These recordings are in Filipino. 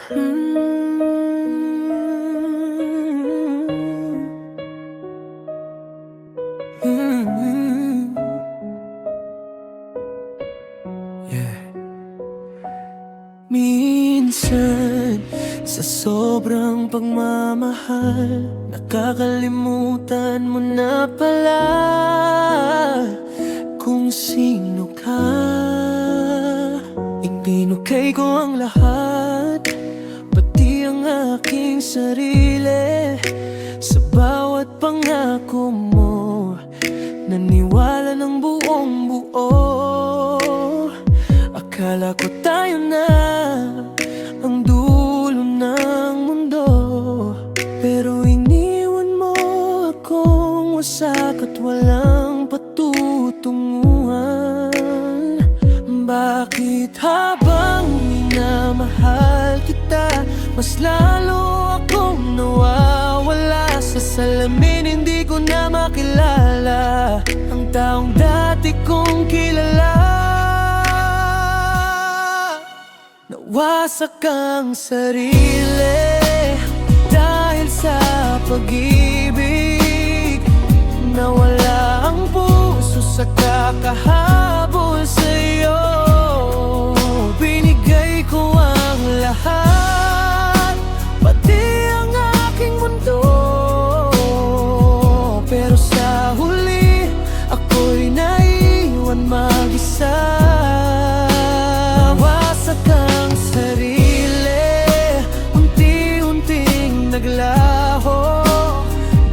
Yeah. Minsan, sa sobrang pagmamahal, nakakalimutan mo na pala kung sino ka. Ipinukay ko ang lahat, pati ang aking sarili. Sa bawat pangako mo, naniwala ng buong buo. Akala ko tayo na ang dulo ng mundo, pero iniwan mo akong wasak at walang patutunguhan. Bakit habang minamahal kita, mas lalo akong nawawala? Sa salamin hindi ko na makilala ang taong dati kong kilala. Nawasak ang sarili dahil sa pag-ibig. Nawala ang puso sa kakahabol sa'yo. Binigay ko ang lahat, pati ang aking mundo. Pero sa huli, ako'y naiwan mag-isa. Nawasak ang sarili, unti-unting naglaho,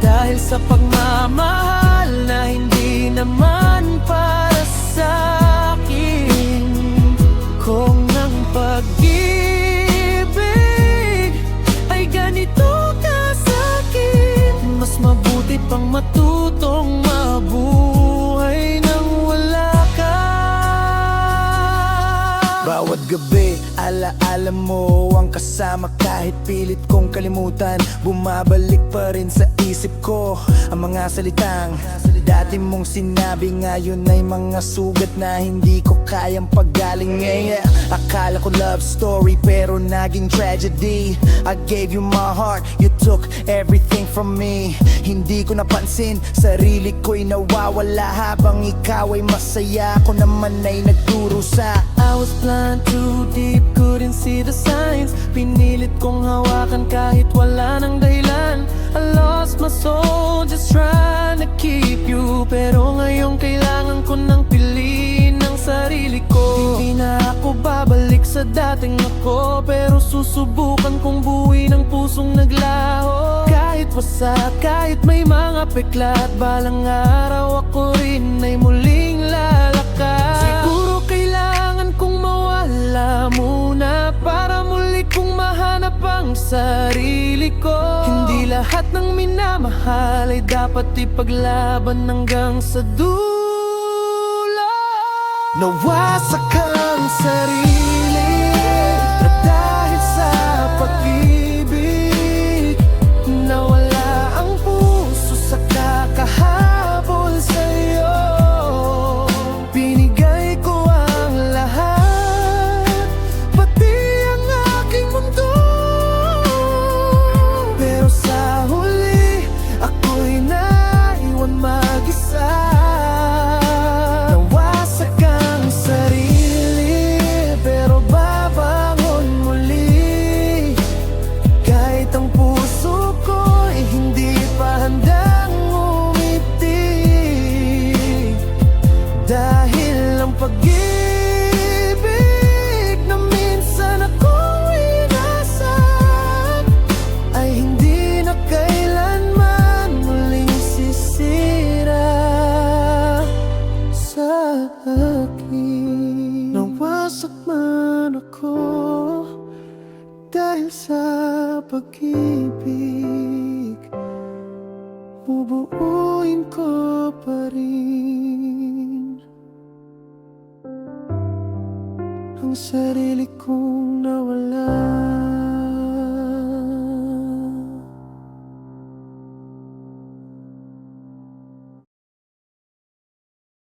dahil sa pagmamahal na hindi naman para sa'kin. Kung ang pag-ibig ay ganito kasakit, mas mabuti pang matutong mabuhay nang wala ka. Bawat gabi, alaala mo ang kasama. Kahit pilit kong kalimutan, bumabalik pa rin sa isip ko ang mga salitang dati mong sinabi. Ngayon ay mga sugat na hindi ko kayang pagalingin. Akala ko love story pero naging tragedy. I gave you my heart, you took everything from me. Hindi ko napansin, sarili ko'y nawawala habang ikaw ay masaya. Ako naman ay nagdurusa. I was blind too deep, couldn't see the signs. Pinilit kong hawakan kahit wala nang dahilan. I lost my soul just trying to keep you, pero ngayon kailangan ko nang piliin ang sarili ko. Hindi na ako babalik sa dating ako, pero susubukan kong buuin ang pusong naglaho. Kahit wasak, kahit may mga peklat, balang araw ako rin ay muling lalakad. Siguro kailangan kong mawala muna para muli kong mahanap ang sarili ko. Hindi lahat ng minamahal ay dapat ipaglaban hanggang sa dulo. Nawasak ang sarili dahil sa pag-ibig. Nawala ang puso sa kakahabol sa'yo. Binigay ko ang lahat, pati ang aking mundo. Pero sa huli, ako'y naiwan mag-isa. Nawasak ang sarili, pero babangon muli. Kahit ang puso ko'y hindi pa handang umiti, dahil ang pag-ibig na minsan akong inasak ay hindi na kailanman muling sisira sa akin. Nawasak man ako dahil sa pag-ibig, bubuuin ko pa rin ang sarili kong nawala.